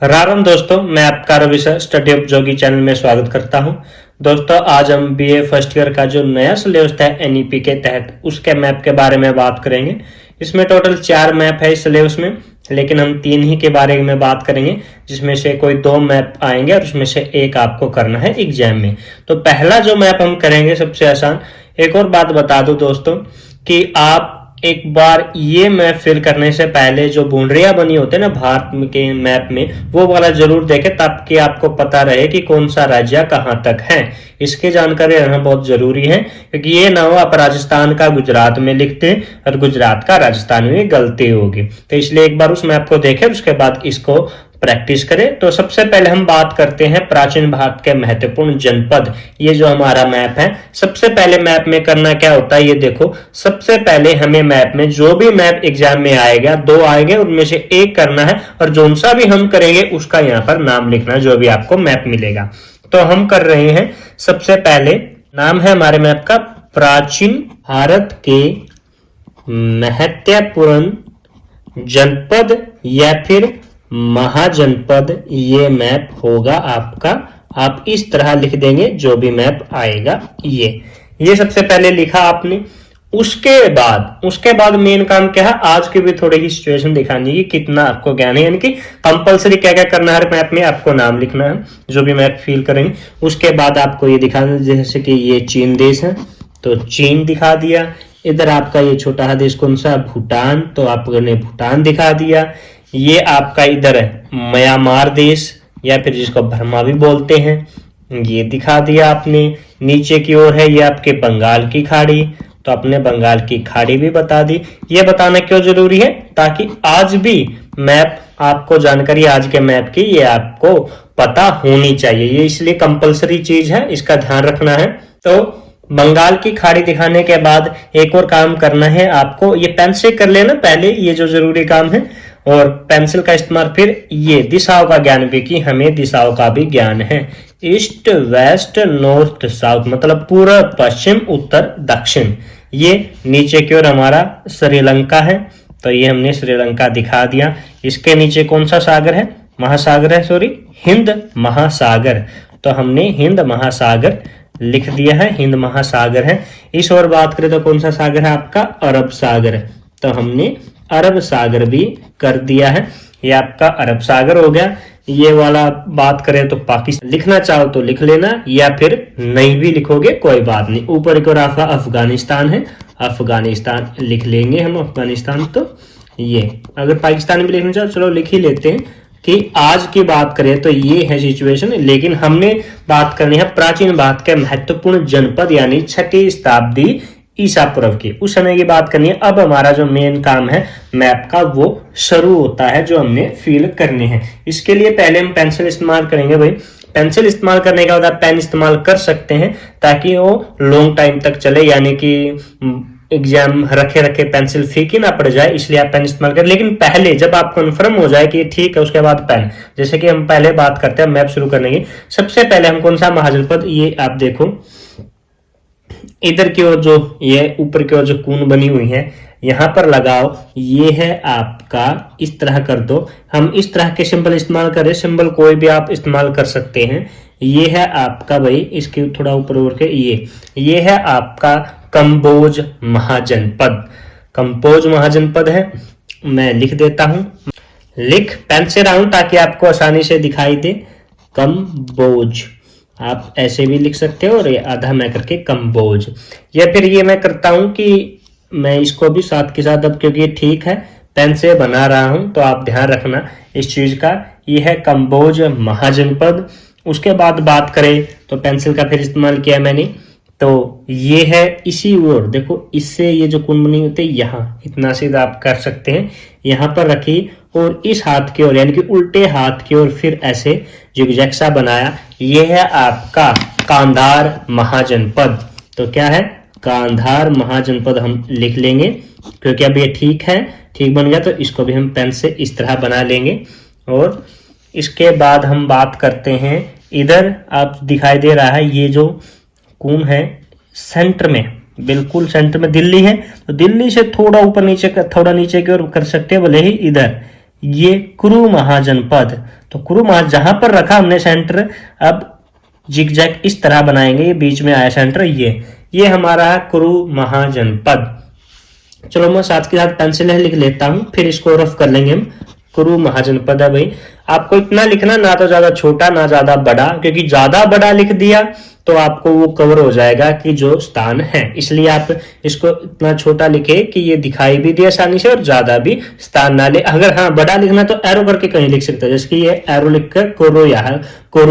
राम दोस्तों, मैं आपका Ravi sir study of Jogi channel में स्वागत करता हूं। दोस्तों, आज हम बीए फर्स्ट ईयर का जो नया सिलेबस है एनईपी के तहत उसके मैप के बारे में बात करेंगे। इसमें टोटल 4 मैप है इस सिलेबस में, लेकिन हम 3 ही के बारे में बात करेंगे, जिसमें से कोई 2 मैप आएंगे और उसमें से एक आपको करना है एग्जाम में। तो पहला जो मैप हम करेंगे सबसे आसान। एक और बात बता दूं दोस्तों कि आप एक बार ये मैप फिल करने से पहले जो बाउंड्रियां बनी होते हैं ना भारत के मैप में, वो वाला जरूर देखें ताकि आपको पता रहे कि कौन सा राज्य कहां तक है। इसकी जानकारी रहना बहुत जरूरी है, क्योंकि ये ना हो आप राजस्थान का गुजरात में लिखते हैं और गुजरात का राजस्थान में गलती होगी। तो इसलिए एक बार उस मैप को देखें, उसके बाद इसको प्रैक्टिस करें। तो सबसे पहले हम बात करते हैं प्राचीन भारत के महत्वपूर्ण जनपद। ये जो हमारा मैप है, सबसे पहले मैप में करना क्या होता है ये देखो। सबसे पहले हमें मैप में जो भी मैप एग्जाम में आएगा, 2 आएंगे, उनमें से एक करना है और जोन सा भी हम करेंगे उसका यहाँ पर नाम लिखना, जो भी आपको मैप मिलेगा। तो हम कर रहे हैं, सबसे पहले नाम है हमारे मैप का प्राचीन भारत के महत्वपूर्ण जनपद या फिर महाजनपद। ये मैप होगा आपका, आप इस तरह लिख देंगे जो भी मैप आएगा। ये सबसे पहले लिखा आपने। उसके बाद मेन काम क्या है, आज की भी थोड़ी ही सिचुएशन दिखानी है कि कितना आपको ज्ञान है, यानी कि कंपलसरी क्या क्या करना है मैप में, आपको नाम लिखना है जो भी मैप फिल करेंगे। उसके बाद आपको ये दिखाना, जैसे कि ये चीन देश है तो चीन दिखा दिया। इधर आपका ये छोटा देश कौन सा, भूटान, तो आपने भूटान दिखा दिया। ये आपका इधर है म्यांमार देश या फिर जिसको बर्मा भी बोलते हैं, ये दिखा दिया आपने। नीचे की ओर है ये आपके बंगाल की खाड़ी, तो आपने बंगाल की खाड़ी भी बता दी। ये बताना क्यों जरूरी है, ताकि आज भी मैप आपको जानकारी आज के मैप की ये आपको पता होनी चाहिए। ये इसलिए कंपलसरी चीज है, इसका ध्यान रखना है। तो बंगाल की खाड़ी दिखाने के बाद एक और काम करना है आपको, ये पेन से कर लेना पहले, ये जो जरूरी काम है। और पेंसिल का इस्तेमाल फिर ये दिशाओं का ज्ञान भी, कि हमें दिशाओं का भी ज्ञान है। ईस्ट वेस्ट नॉर्थ साउथ मतलब पूर्व पश्चिम उत्तर दक्षिण। ये नीचे की ओर हमारा श्रीलंका है, तो ये हमने श्रीलंका दिखा दिया। इसके नीचे कौन सा सागर है, महासागर है, सॉरी हिंद महासागर, तो हमने हिंद महासागर लिख दिया है, हिंद महासागर है। इस ओर बात करें तो कौन सा सागर है आपका, अरब सागर, तो हमने अरब सागर भी कर दिया है। ये आपका अरब सागर हो गया। ये वाला बात करें तो पाकिस्तान लिखना चाहो तो लिख लेना, या फिर नहीं भी लिखोगे कोई बात नहीं। ऊपर की ओर आपका अफगानिस्तान है, अफगानिस्तान लिख लेंगे हम अफगानिस्तान। तो ये अगर पाकिस्तान भी लिखना चाहो चलो लिख ही लेते हैं। कि आज की बात करें तो ये है सिचुएशन, लेकिन हमने बात करनी है प्राचीन भारत के महत्वपूर्ण जनपद यानी 6वीं शताब्दी ईसा पूर्व की, उस समय की बात करनी है। अब हमारा जो मेन काम है मैप का वो शुरू होता है, जो हमने फिल करने हैं। इसके लिए पहले हम पेंसिल इस्तेमाल करेंगे भाई। पेंसिल इस्तेमाल करने का बाद आप पेन इस्तेमाल कर सकते हैं, ताकि वो लॉन्ग टाइम तक चले, यानी कि एग्जाम रखे रखे पेंसिल फीकी ना पड़ जाए, इसलिए आप पेन इस्तेमाल करें। लेकिन पहले जब आप कंफर्म हो जाए कि ठीक है, उसके बाद पेन। जैसे कि हम पहले बात करते हैं मैप शुरू करने की। सबसे पहले हम कौन सा महाजनपद, ये आप देखो इधर की ओर जो ये ऊपर की ओर जो कून बनी हुई है यहां पर लगाओ। ये है आपका, इस तरह कर दो। हम इस तरह के सिंबल इस्तेमाल करें, सिंबल कोई भी आप इस्तेमाल कर सकते हैं। ये है आपका भाई, इसके थोड़ा ऊपर ओर के ये है आपका कंबोज महाजनपद। कंबोज महाजनपद है, मैं लिख देता हूं, लिख पेन से रहा हूं ताकि आपको आसानी से दिखाई दे। कंबोज आप ऐसे भी लिख सकते हो, और ये आधा मैं करके कंबोज। या फिर ये मैं करता हूं कि मैं इसको भी साथ के साथ, अब क्योंकि ये ठीक है पेन से बना रहा हूं तो आप ध्यान रखना इस चीज का। ये है कंबोज महाजनपद। उसके बाद बात करें तो पेंसिल का फिर इस्तेमाल किया मैंने, तो ये है इसी ओर देखो, इससे ये जो कुंड बनी होती है यहाँ, इतना सीधा आप कर सकते हैं, यहाँ पर रखी और इस हाथ की ओर यानी कि उल्टे हाथ की ओर फिर ऐसे जिगजैग सा बनाया। ये है आपका कांधार महाजनपद। तो क्या है, कांधार महाजनपद हम लिख लेंगे, क्योंकि अब ये ठीक है, ठीक बन गया। तो इसको भी हम पेन से इस तरह बना लेंगे। और इसके बाद हम बात करते हैं, इधर आप दिखाई दे रहा है ये जो कौन है, सेंटर में, बिल्कुल सेंटर में दिल्ली है, तो दिल्ली से थोड़ा ऊपर नीचे, थोड़ा नीचे की ओर कर सकते हैं, भले ही इधर ये कुरु महाजनपद। तो कुरु महा जहां पर रखा हमने सेंटर, अब जिगजैग इस तरह बनाएंगे, ये बीच में आया सेंटर, ये हमारा है कुरु महाजनपद। चलो मैं साथ के साथ पेंसिल है लिख लेता हूं, फिर इसको रफ कर लेंगे हम। कुरु महाजनपद है भाई, आपको इतना लिखना, ना तो ज्यादा छोटा ना ज्यादा बड़ा, क्योंकि ज्यादा बड़ा लिख दिया तो आपको वो कवर हो जाएगा कि जो स्थान है, इसलिए आप इसको इतना छोटा लिखे कि ये दिखाई भी दे आसानी से और ज्यादा भी स्थान ना ले। अगर हाँ बड़ा लिखना तो एरो करके कहीं लिख सकते हैं, जैसे कि ये एरो लिखकर कोरु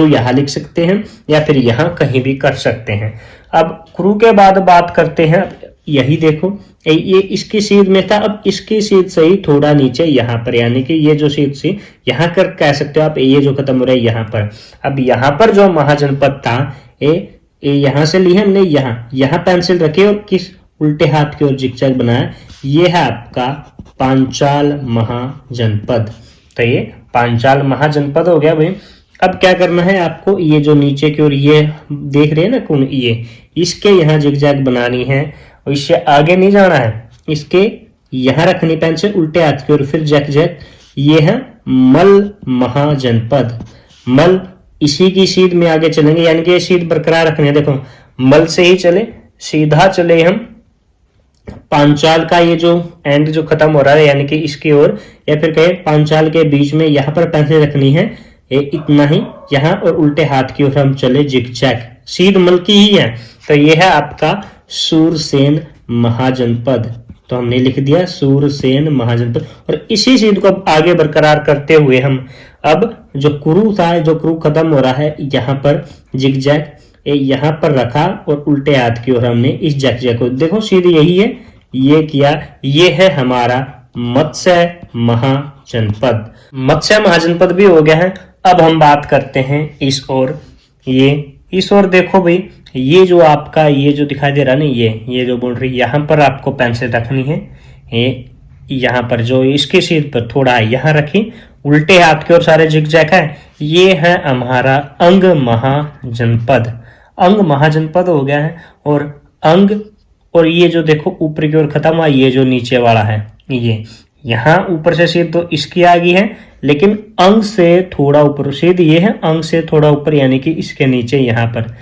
यहाँ लिख सकते हैं, या फिर यहाँ कहीं भी कर सकते हैं। अब कुरु के बाद बात करते हैं, यही देखो ये इसकी सीध में था, अब इसकी सीध से ही थोड़ा नीचे यहाँ पर, यानी कि ये जो सीध सी यहाँ कर कह सकते हो आप, ये जो खत्म हो रहा है यहाँ पर। अब यहाँ पर जो महाजनपद था, ये यहाँ से ली है हमने, यहाँ पेंसिल रखी और किस उल्टे हाथ की ओर जिगजैग बनाया, ये है आपका पांचाल महाजनपद। तो ये पांचाल महाजनपद हो गया भाई। अब क्या करना है आपको, ये जो नीचे की ओर ये देख रहे हैं ना कौन, ये इसके यहाँ जिगजैग बनानी है और इससे आगे नहीं जाना है, इसके यहाँ रखनी पेंसिल उल्टे हाथ की ओर, फिर जैक। ये है मल महाजनपद। मल इसी की सीध में आगे चलेंगे, यानी कि ये सीध बरकरार रखनी है। देखो मल से ही चले, सीधा चले हम पांचाल का ये जो एंड जो खत्म हो रहा है, यानी कि इसकी ओर, या फिर कहें पांचाल के बीच में यहाँ पर पेंसिल रखनी है, ये इतना ही यहाँ, और उल्टे हाथ की ओर हम चले जिगजैग, सीध मल की ही है। तो ये है आपका सूरसेन महाजनपद। तो हमने लिख दिया सूरसेन महाजनपद, और इसी सीध को आगे बरकरार करते हुए हम अब जो कुरु था, जो कुरु खत्म हो रहा है, यहाँ पर जिगजैग यहाँ पर रखा और उल्टे हाथ की ओर हमने इस जैक को, देखो सीधी यही है, ये किया, ये है हमारा मत्स्य महाजनपद। मत्स्य महाजनपद भी हो गया है। अब हम बात करते हैं इस ओर, ये इस ओर देखो भाई, ये जो आपका ये जो दिखाई दे रहा है ना, ये जो बोल रही, यहाँ पर आपको पेंसिल रखनी है, ये यहाँ पर जो इसके सिर पर थोड़ा यहाँ रखी, उल्टे हाथ की ओर सारे जिगजैग है। ये है हमारा अंग महाजनपद। अंग महाजनपद हो गया है, और अंग, और ये जो देखो ऊपर की ओर खत्म हुआ, ये जो नीचे वाला है, ये यहाँ ऊपर से सीध तो इसकी आ गई है, लेकिन अंग से थोड़ा ऊपर सीध ये है, अंग से थोड़ा ऊपर, यानी कि इसके नीचे यहाँ पर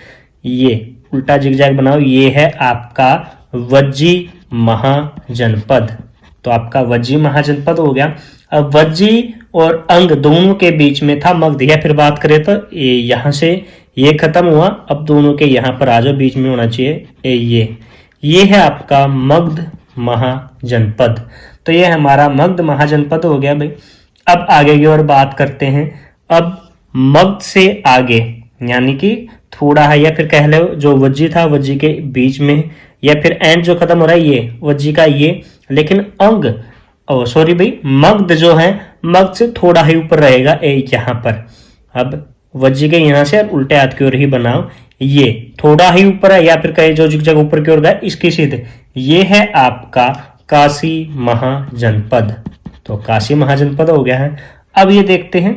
ये उल्टा जिगजैग बनाओ, ये है आपका वज्जी महाजनपद। तो आपका वज्जी महाजनपद हो गया। अब वज्जी और अंग दोनों के बीच में था मगध, या फिर बात करें तो यहाँ से ये खत्म हुआ, अब दोनों के यहाँ पर आ जाओ, बीच में होना चाहिए ये है आपका मगध महाजनपद। तो ये हमारा मगध महाजनपद हो गया भाई। अब आगे की ओर बात करते हैं। अब मगध से आगे, यानी कि थोड़ा है, या फिर कह लो जो वज्जी था, वज्जी के बीच में, या फिर एंड जो खत्म हो रहा है ये वज्जी का ये, लेकिन अंग सॉरी भाई, मगध जो है मगध से थोड़ा ही ऊपर रहेगा यहाँ पर। अब वज्जी के यहाँ से उल्टे हाथ की ओर ही बनाओ, ये थोड़ा ही ऊपर है, या फिर कहे जो जिगजैग ऊपर की ओर गया इसकी सीधे, ये है आपका काशी महाजनपद। तो काशी महाजनपद हो गया है। अब ये देखते हैं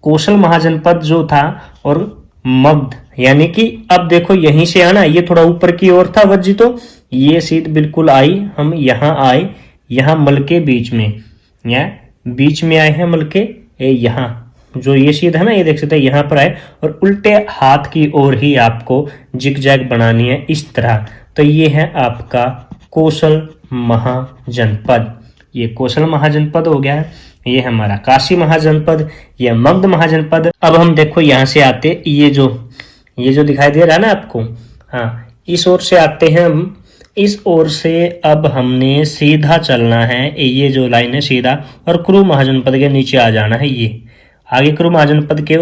कौशल महाजनपद जो था और मगध, यानी कि अब देखो यहीं से आना, ये थोड़ा ऊपर की ओर था वज्जी, तो ये सीध बिल्कुल आई, हम यहाँ आए, यहाँ मल के बीच में, या बीच में आए हैं मल के, यहाँ जो ये सीध है ना, ये देख सकते हैं यहाँ पर आए, और उल्टे हाथ की ओर ही आपको जिगजैग बनानी है इस तरह। तो ये है आपका कौशल महाजनपद। ये कौशल महाजनपद हो गया है। ये हमारा काशी महाजनपद, ये मगध महाजनपद। अब हम देखो यहाँ से आते, ये जो दिखाई दे रहा है ना आपको, हाँ, इस ओर से आते हैं हम, इस ओर से अब हमने सीधा चलना है, ये जो लाइन है सीधा, और कुरु महाजनपद के नीचे आ जाना है। ये आगे कुरु महाजनपद के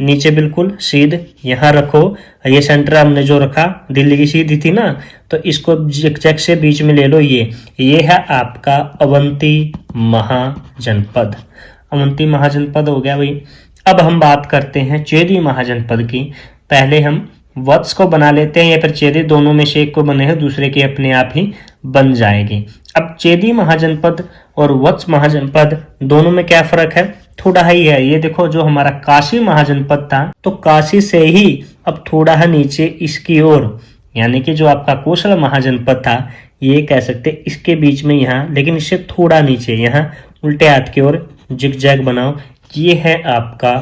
नीचे बिल्कुल सीध यहाँ रखो, ये सेंटर हमने जो रखा दिल्ली की सीधी थी ना, तो इसको जिगजैग से बीच में ले लो, ये है आपका अवंती महाजनपद। अवंती महाजनपद हो गया भाई। अब हम बात करते हैं चेदी महाजनपद की। पहले हम वत्स को बना लेते हैं, या फिर चेदी, दोनों में से एक को बने हैं, दूसरे की अपने आप ही बन जाएगी। अब चेदी महाजनपद और वत्स महाजनपद दोनों में क्या फर्क है, थोड़ा ही है। ये देखो जो हमारा काशी महाजनपद था, तो काशी से ही अब थोड़ा है नीचे इसकी ओर, यानी कि जो आपका कौशल महाजनपद था, ये कह सकते इसके बीच में यहाँ, लेकिन इससे थोड़ा नीचे यहाँ उल्टे हाथ की ओर जिगजैग बनाओ। ये है आपका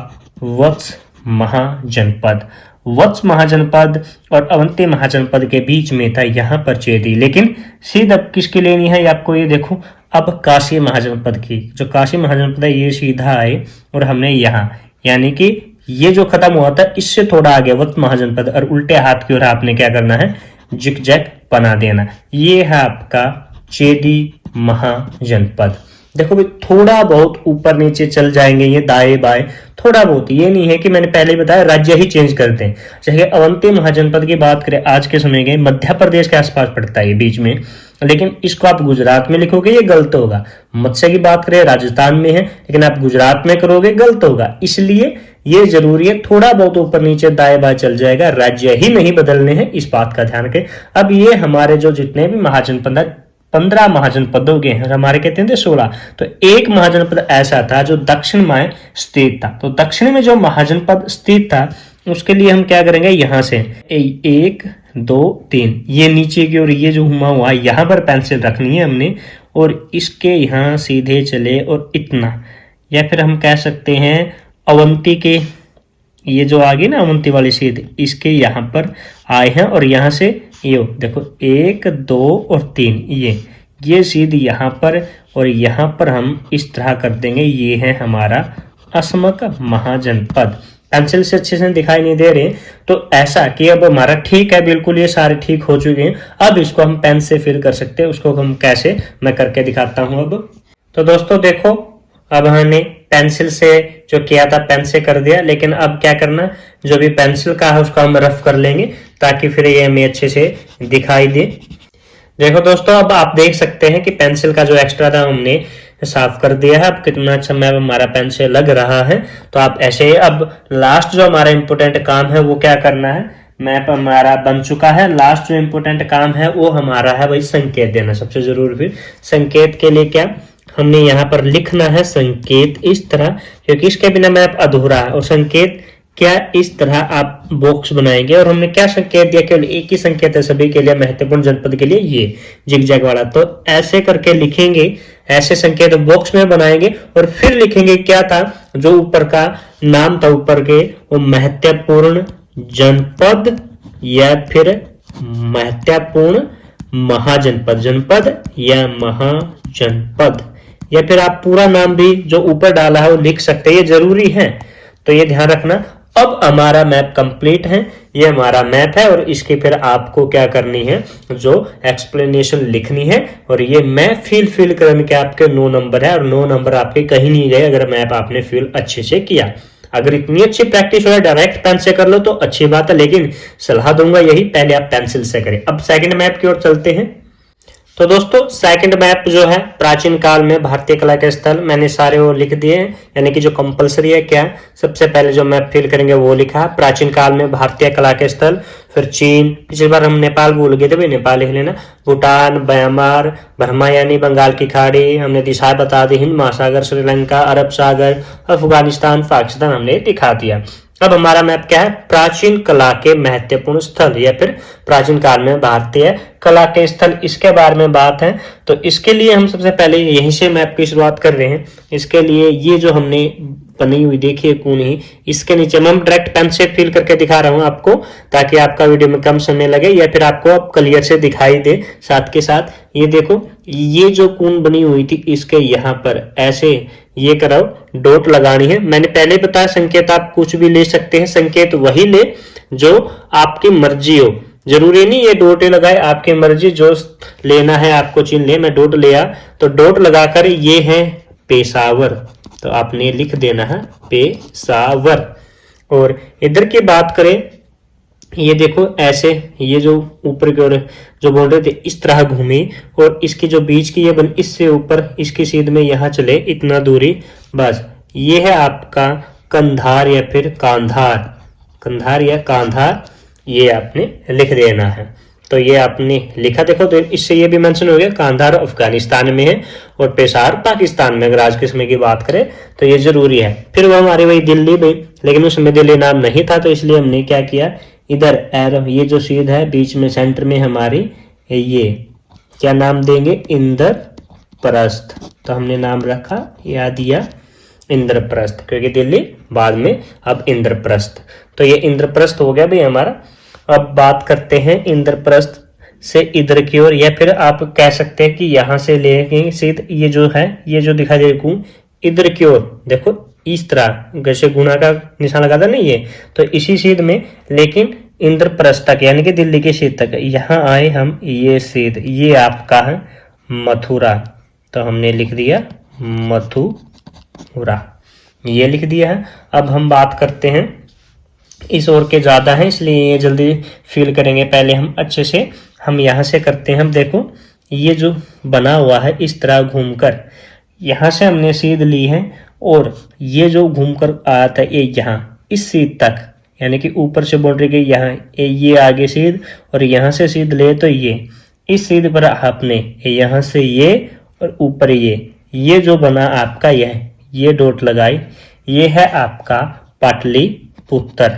वत्स महाजनपद। वत्स महाजनपद और अवंती महाजनपद के बीच में था यहाँ पर चेदी, लेकिन सीध अब किसकी लेनी है आपको, ये देखो अब काशी महाजनपद की। जो काशी महाजनपद है ये सीधा आए और हमने यहाँ, यानी कि ये जो खत्म हुआ था इससे थोड़ा आगे वत्स महाजनपद, और उल्टे हाथ की ओर आपने क्या करना है, जिगजैग बना देना। ये है आपका चेदी महाजनपद। देखो भाई थोड़ा बहुत ऊपर नीचे चल जाएंगे ये दाएं बाएं, थोड़ा बहुत, ये नहीं है कि मैंने पहले बताया राज्य ही चेंज करते हैं। चाहे अवंती महाजनपद की बात करें आज के समय के, मध्य प्रदेश के आसपास पड़ता है ये बीच में, लेकिन इसको आप गुजरात में लिखोगे ये गलत होगा। मत्स्य की बात करें राजस्थान में है, लेकिन आप गुजरात में करोगे गलत होगा। इसलिए ये जरूरी है, थोड़ा बहुत ऊपर नीचे दाएं बाएं चल जाएगा, राज्य ही नहीं बदलने हैं, इस बात का ध्यान रखें। अब ये हमारे जो जितने भी महाजनपद 15 महाजनपद हो गए हैं, और हमारे कहते हैं 16। तो एक महाजनपद ऐसा था जो दक्षिण में स्थित था। तो दक्षिण में जो महाजनपद स्थित था उसके लिए हम क्या करेंगे, यहां से 1 2 3 ये नीचे की, और ये जो घुमा हुआ यहां पर पेंसिल रखनी है हमने, और इसके यहां सीधे चले और इतना, या फिर हम कह सकते हैं अवंती के ये जो आगे ना अवंती वाली सीध, इसके यहाँ पर आए हैं, और यहाँ से ये देखो 1 2 और 3 ये सीध यहाँ पर, और यहाँ पर हम इस तरह कर देंगे। ये है हमारा असमक महाजनपद। पेंसिल से अच्छे से दिखाई नहीं दे रहे, तो ऐसा कि अब हमारा ठीक है, बिल्कुल ये सारे ठीक हो चुके हैं। अब इसको हम पेन से फिल कर सकते हैं, उसको हम कैसे मैं करके दिखाता हूँ अब। तो दोस्तों देखो अब हमने पेंसिल से जो किया था पेन से कर दिया, लेकिन अब क्या करना, जो भी पेंसिल का है उसको हम रफ कर लेंगे ताकि फिर ये हमें अच्छे से दिखाई दे। देखो दोस्तों अब आप देख सकते हैं कि पेंसिल का जो एक्स्ट्रा था हमने साफ कर दिया है। अब कितना अच्छा मैप हमारा पेन से लग रहा है। तो आप ऐसे ही अब लास्ट जो हमारा इंपोर्टेंट काम है वो क्या करना है, मैप हमारा बन चुका है। लास्ट जो इंपोर्टेंट काम है वो हमारा है भाई संकेत देना, सबसे जरूरी। फिर संकेत के लिए क्या हमने यहाँ पर लिखना है, संकेत इस तरह, क्योंकि इसके बिना मैप अधूरा है। और संकेत क्या इस तरह आप बॉक्स बनाएंगे, और हमने क्या संकेत दिया, केवल एक ही संकेत है सभी के लिए, महत्वपूर्ण जनपद के लिए ये जिगजैग वाला। तो ऐसे करके लिखेंगे, ऐसे संकेत बॉक्स में बनाएंगे, और फिर लिखेंगे क्या था जो ऊपर का नाम था ऊपर के, वो महत्वपूर्ण जनपद या फिर महत्वपूर्ण महाजनपद, जनपद या महाजनपद, या फिर आप पूरा नाम भी जो ऊपर डाला है वो लिख सकते हैं, ये जरूरी है। तो ये ध्यान रखना। अब हमारा मैप कंप्लीट है, ये हमारा मैप है, और इसकी फिर आपको क्या करनी है, जो एक्सप्लेनेशन लिखनी है। और ये मैप फिल करने के आपके 9 नंबर है, और 9 नंबर आपके कहीं नहीं गए अगर मैप आपने फिल अच्छे से किया। अगर इतनी अच्छी प्रैक्टिस हो जाए डायरेक्ट पेन से कर लो तो अच्छी बात है, लेकिन सलाह दूंगा यही पहले आप पेंसिल से करें। अब सेकंड मैप की ओर चलते हैं। तो दोस्तों सेकंड मैप जो है प्राचीन काल में भारतीय कला के स्थल, मैंने सारे वो लिख दिए हैं, यानी कि जो कंपलसरी है क्या, सबसे पहले जो मैप फिल करेंगे वो लिखा है प्राचीन काल में भारतीय कला के स्थल। फिर चीन, पिछली बार हम नेपाल भूल गए थे भाई, नेपाल लिख लेना। भूटान, म्यांमार, बर्मा यानी बंगाल की खाड़ी, हमने दिशा बता दी, हिंद महासागर, श्रीलंका, अरब सागर, अफगानिस्तान, पाकिस्तान हमने दिखा दिया। अब हमारा मैप क्या है, प्राचीन कला के महत्वपूर्ण स्थल या फिर प्राचीन काल में भारतीय कला के स्थल, इसके बारे में बात है। तो इसके लिए हम सबसे पहले यहीं से मैप की शुरुआत कर रहे हैं। इसके लिए ये जो हमने बनी हुई देखिए कूनी, इसके नीचे मैं डायरेक्ट पेन से फिल करके दिखा रहा हूं आपको, ताकि आपका वीडियो में कम समय लगे या फिर आपको अब क्लियर से दिखाई दे। साथ के साथ ये देखो, ये जो कून बनी हुई थी इसके यहाँ पर ऐसे ये कराओ डॉट लगानी है। मैंने पहले बताया संकेत आप कुछ भी ले सकते हैं, संकेत वही ले जो आपकी मर्जी हो, जरूरी नहीं ये डॉट लगाए, आपकी मर्जी जो लेना है आपको चिन्ह ले। मैं डॉट लिया तो डॉट लगाकर ये है पेशावर, तो आपने लिख देना है पेशावर। और इधर की बात करें, ये देखो ऐसे ये जो ऊपर की ओर जो बोल रहे थे इस तरह घूमी, और इसकी जो बीच की ये बन इससे ऊपर इसकी सीध में यहाँ चले इतना दूरी, बस ये है आपका कंधार या फिर कांधार, कंधार या कांधार, ये आपने लिख देना है। तो ये आपने लिखा, देखो तो इससे ये भी मेंशन हो गया कांधार अफगानिस्तान में है और पेशावर पाकिस्तान में, अगर आज के समय की बात करें तो ये जरूरी है। फिर वो हमारी वही दिल्ली में, लेकिन उस समय दिल्ली नाम नहीं था, तो इसलिए हमने क्या किया, इधर एरो ये जो सीध है बीच में सेंटर में हमारी ये क्या नाम देंगे, इंद्रप्रस्थ, तो हमने नाम रखा या दिया इंद्रप्रस्थ, क्योंकि दिल्ली बाद में अब इंद्रप्रस्थ। तो ये इंद्रप्रस्थ हो गया भाई हमारा। अब बात करते हैं इंद्रप्रस्थ से इधर की ओर, या फिर आप कह सकते हैं कि यहां से लेके सीध ये जो है, ये जो दिखाई दे रही इधर की ओर, देखो इस तरह जैसे गुणा का निशान लगा था ना ये, तो इसी सीध में, लेकिन इंद्रप्रस्थ तक यानी कि दिल्ली के सीध तक यहाँ आए हम, ये सीध ये आपका है मथुरा, तो हमने लिख दिया मथुरा, ये लिख दिया है। अब हम बात करते हैं, इस ओर के ज़्यादा है इसलिए ये जल्दी फील करेंगे, पहले हम अच्छे से हम यहाँ से करते हैं। हम देखो ये जो बना हुआ है इस तरह घूमकर, यहाँ से हमने सीध ली है, और ये जो घूमकर आया था ये यहाँ इस सीध तक, यानी कि ऊपर से बाउंड्री के यहाँ ये आगे सीध, और यहाँ से सीध ले तो ये इस सीध पर आपने यहाँ से ये और ऊपर ये जो बना आपका ये डॉट लगाई, ये है आपका पाटलिपुत्र।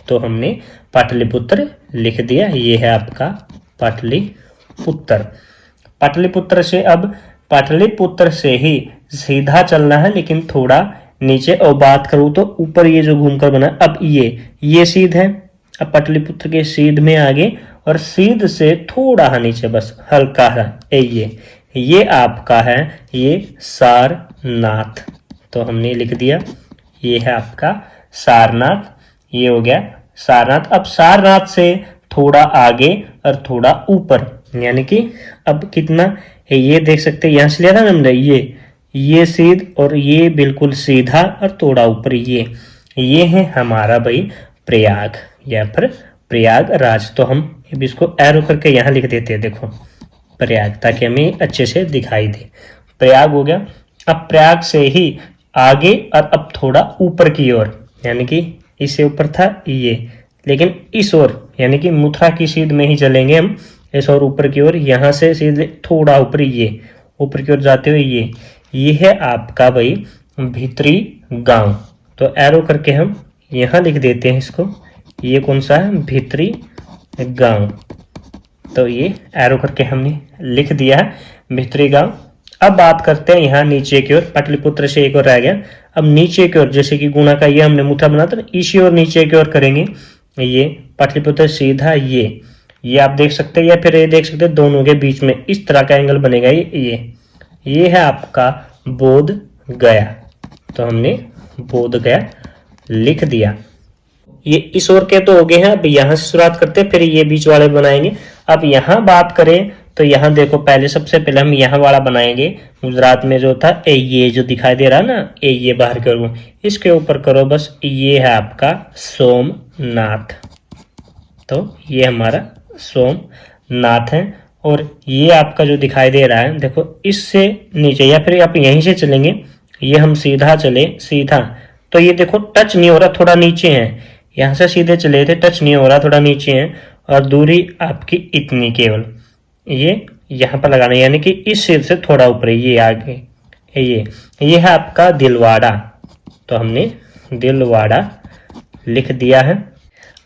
तो हमने पाटलिपुत्र लिख दिया, ये है आपका पाटलिपुत्र। पाटलिपुत्र से अब पाटलिपुत्र से ही सीधा चलना है, लेकिन थोड़ा नीचे। और बात करूं तो ऊपर ये जो घूमकर बना, अब ये सीध है, अब पाटलिपुत्र के सीध में आगे, और सीध से थोड़ा नीचे बस हल्का है ये आपका है ये सारनाथ। तो हमने लिख दिया ये है आपका सारनाथ, ये हो गया सारनाथ। अब सारनाथ से थोड़ा आगे और थोड़ा ऊपर, यानी कि अब कितना है ये देख सकते हैं, यहां से लिया था ना हमने ये सीध, और ये बिल्कुल सीधा और थोड़ा ऊपर ये है हमारा भाई प्रयाग या फिर प्रयागराज। तो हम इसको एरो करके यहाँ लिख देते हैं, देखो प्रयाग, ताकि हमें अच्छे से दिखाई दे। प्रयाग हो गया। अब प्रयाग से ही आगे और अब थोड़ा ऊपर की ओर, यानी कि इससे ऊपर था ये, लेकिन इस ओर यानी कि मथुरा की सीध में ही चलेंगे हम, इस और ऊपर की ओर, यहाँ से सीधे थोड़ा ऊपर ये ऊपर की ओर जाते हुए ये है आपका भाई भीतरी गांव। तो एरो करके हम यहाँ लिख देते हैं इसको, ये कौन सा है भीतरी गांव। तो ये एरो करके हमने लिख दिया है भीतरी गांव। अब बात करते हैं यहाँ नीचे की ओर, पाटलिपुत्र से एक और रह गया। अब नीचे की ओर, जैसे कि गुणा का ये हमने मथुरा बना था, इसी और नीचे की ओर करेंगे। ये पाटलिपुत्र सीधा ये आप देख सकते हैं, या फिर ये देख सकते हैं दोनों के बीच में इस तरह का एंगल बनेगा। ये है आपका बोध गया। तो हमने बोध गया लिख दिया। ये इस ओर के तो हो गए हैं। अब यहाँ से शुरुआत करते हैं, फिर ये बीच वाले बनाएंगे। अब यहाँ बात करें तो यहाँ देखो, पहले सबसे पहले हम यहाँ वाला बनाएंगे। गुजरात में जो था ये जो दिखाई दे रहा है ना, ये बाहर करो, इसके ऊपर करो बस। ये है आपका सोमनाथ। तो ये हमारा सोमनाथ है। और ये आपका जो दिखाई दे रहा है, देखो इससे नीचे, या फिर आप यहीं से चलेंगे, ये हम सीधा चले सीधा, तो ये देखो टच नहीं हो रहा, थोड़ा नीचे है। यहाँ से सीधे चले थे, टच नहीं हो रहा, थोड़ा नीचे है। और दूरी आपकी इतनी केवल, ये यहाँ पर लगाना, यानी कि इस सिर से थोड़ा ऊपर, ये आगे ये है आपका दिलवाड़ा। तो हमने दिलवाड़ा लिख दिया है।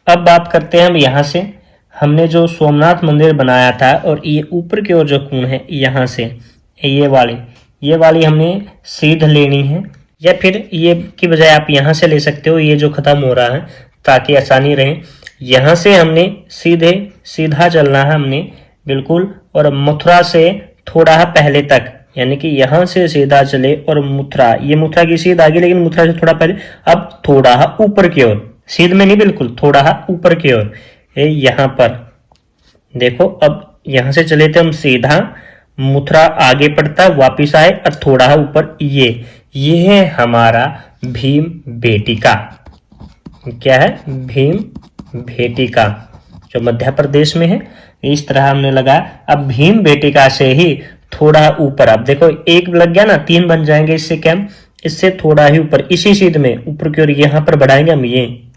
अब बात करते हैं हम यहाँ से, हमने जो सोमनाथ मंदिर बनाया था, और ये ऊपर की ओर जो कोण है यहाँ से ये वाली हमने सीध लेनी है, या फिर ये की बजाय आप यहाँ से ले सकते हो, ये जो खत्म हो रहा है, ताकि आसानी रहे। यहाँ से हमने सीधा चलना है हमने बिल्कुल, और मथुरा से थोड़ा पहले तक, यानी कि यहाँ से सीधा चले, और मथुरा की सीध आगे, लेकिन मथुरा से थोड़ा पहले, अब थोड़ा ऊपर की ओर, सीध में नहीं बिल्कुल थोड़ा ऊपर की ओर, यहाँ पर देखो। अब यहाँ से चले थे हम सीधा, मथुरा आगे पड़ता, वापिस आए और थोड़ा ऊपर, ये है हमारा भीम बेटिका। क्या है भीम बेटिका, जो मध्य प्रदेश में है। इस तरह हमने लगाया। अब भीम बेटिका से ही थोड़ा ऊपर, अब देखो एक लग गया ना, 3 बन जाएंगे। इससे क्या, इससे थोड़ा ही ऊपर, इसी सीध में ऊपर की ओर यहाँ पर बढ़ाएंगे हम,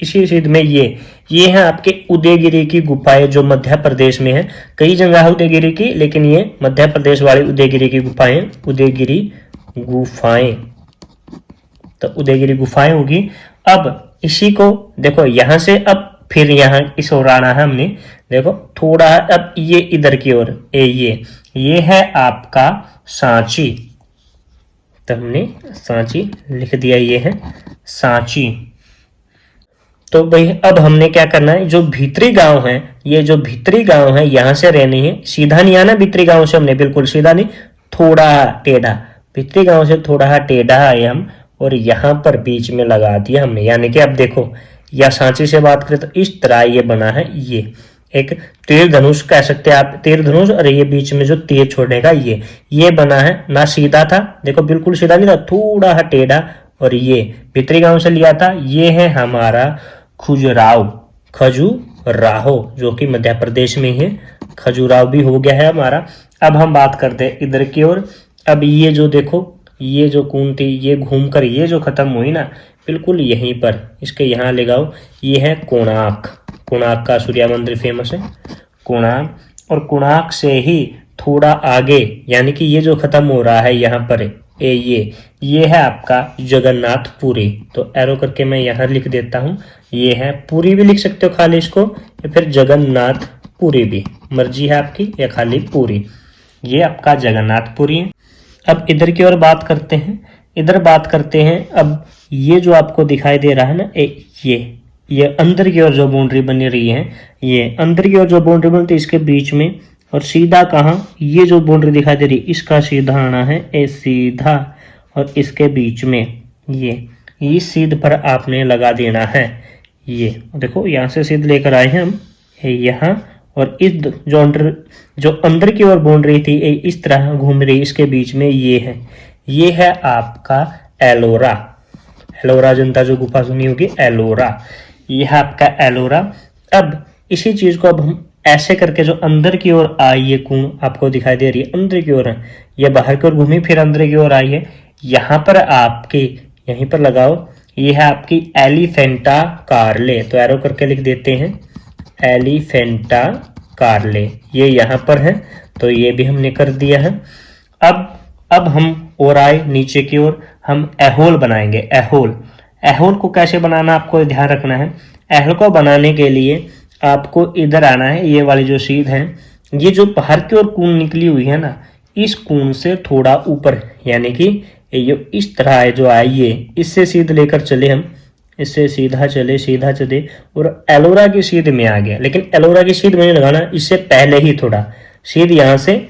इसी सीध में ये है आपके उदयगिरी की गुफाएं, जो मध्य प्रदेश में है। कई जगह है उदयगिरी की, लेकिन ये मध्य प्रदेश वाली उदयगिरी की गुफाएं, उदयगिरी गुफाएं। तो उदयगिरी गुफाएं होगी। अब इसी को देखो, यहाँ से अब फिर यहाँ इस ओर आना है हमने, देखो थोड़ा, अब ये इधर की ओर, ये है आपका सांची। तो हमने सांची लिख दिया, ये है सांची। तो भाई अब हमने क्या करना है, जो भीतरी गांव है, ये जो भीतरी गांव है यहां से रहनी है, सीधा नहीं आना भीतरी गांव से, हमने बिल्कुल सीधा नहीं, थोड़ा टेढ़ा, भीतरी गांव से थोड़ा टेढ़ा आए हम, और यहां पर बीच में लगा दिया हमने। यानी कि अब देखो, या सांची से बात करें तो इस तरह ये बना है, ये एक तीर धनुष कह सकते हैं आप, तीर धनुष, और ये बीच में जो तीर छोड़ेगा ये बना है। ना सीधा था, देखो बिल्कुल सीधा नहीं था, थोड़ा टेढ़ा, और ये भीतरी गांव से लिया था। ये है हमारा खजुराहो, जो कि मध्य प्रदेश में है, खजुराहो भी हो गया है हमारा। अब हम बात करते हैं इधर की ओर। अब ये जो देखो, ये जो कून थी, ये घूमकर ये जो खत्म हुई ना, बिल्कुल यहीं पर, इसके यहाँ लगाओ, ये है कोणार्क। कोणार्क का सूर्य मंदिर फेमस है, कोणार्क। और कोणार्क से ही थोड़ा आगे, यानी कि ये जो खत्म हो रहा है यहाँ पर, ये है आपका जगन्नाथपुरी। तो एरो करके मैं यहाँ लिख देता हूँ, ये है, पुरी भी लिख सकते हो खाली इसको, या फिर जगन्नाथपुरी भी, मर्जी है आपकी, या खाली पुरी। ये आपका जगन्नाथपुरी है। अब इधर की ओर बात करते हैं, इधर बात करते हैं। अब ये जो आपको दिखाई दे रहा है ना, ये अंदर की ओर जो बाउंड्री बनी रही है, ये अंदर की ओर जो बाउंड्री बनती है, इसके बीच में, और सीधा कहाँ, ये जो बाउंड्री दिखाई दे रही है, इसका सीधा आना है, ए सीधा, और इसके बीच में ये सीध पर आपने लगा देना है। ये देखो, यहाँ से सीध लेकर आए हैं हम यहाँ, और इस जो अंदर की ओर बाउंड्री थी, इस तरह घूम रही, इसके बीच में ये है आपका एलोरा। एलोरा जनता जो गुफा सुनी होगी, एलोरा, ये है आपका एलोरा। अब इसी चीज को अब हम ऐसे करके, जो अंदर की ओर आई, ये कून आपको दिखाई दे रही है, अंदर की ओर है, ये बाहर की ओर घूमी फिर अंदर की ओर आई है, यहाँ पर आपके यहीं पर लगाओ, ये है आपकी एलिफेंटा कार्ले। तो एरो करके लिख देते हैं, एलिफेंटा कार्ले, ये यहाँ पर है, तो ये भी हमने कर दिया है। अब हम और आए नीचे की ओर, हम एहोल बनाएंगे। एहोल को कैसे बनाना आपको ध्यान रखना है। एहोल को बनाने के लिए आपको इधर आना है, ये वाली जो सीध है, ये जो बाहर की ओर कून निकली हुई है ना, इस कून से थोड़ा ऊपर, यानी कि ये इस तरह है जो आई, ये इससे सीध लेकर चले हम, इससे सीधा चले और एलोरा की सीध में आ गया। लेकिन एलोरा की सीध में लगाना, इससे पहले ही थोड़ा सीध यहाँ से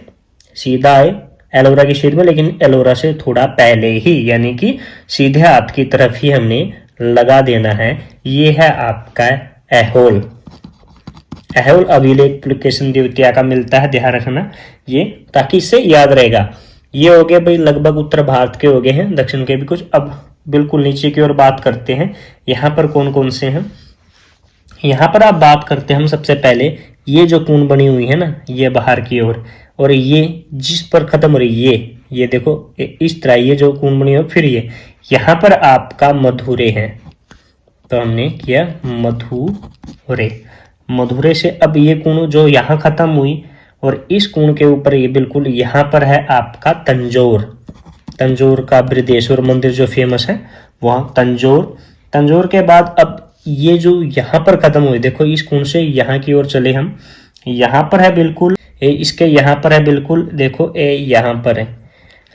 सीधा आए एलोरा की सीध में, लेकिन एलोरा से थोड़ा पहले ही, यानी कि सीधे हाथ की तरफ ही हमने लगा देना है। ये है आपका एहोल। एहोल अभिलेखन द्वितीया का मिलता है, ध्यान रखना ये, ताकि इससे याद रहेगा। ये हो गए भाई लगभग उत्तर भारत के हो गए हैं, दक्षिण के भी कुछ। अब बिल्कुल नीचे की ओर बात करते हैं, यहाँ पर कौन कौन से हैं। यहाँ पर आप बात करते हैं हम सबसे पहले, ये जो कून बनी हुई है ना, ये बाहर की ओर, और ये जिस पर खत्म हो रही, ये देखो इस तरह, ये जो कून बनी हुई, फिर ये यहाँ पर आपका मधुरे है, तो हमने किया मधुरे से। अब ये कून जो यहाँ खत्म हुई, और इस कून के ऊपर ये बिल्कुल यहाँ पर है आपका तंजौर का बृहदेश्वर मंदिर जो फेमस है, वहाँ तंजौर के बाद अब ये जो यहाँ पर खत्म हुई, देखो इस कून से यहाँ की ओर चले हम, यहाँ पर है बिल्कुल, इसके यहाँ पर है बिल्कुल, देखो यहाँ पर है,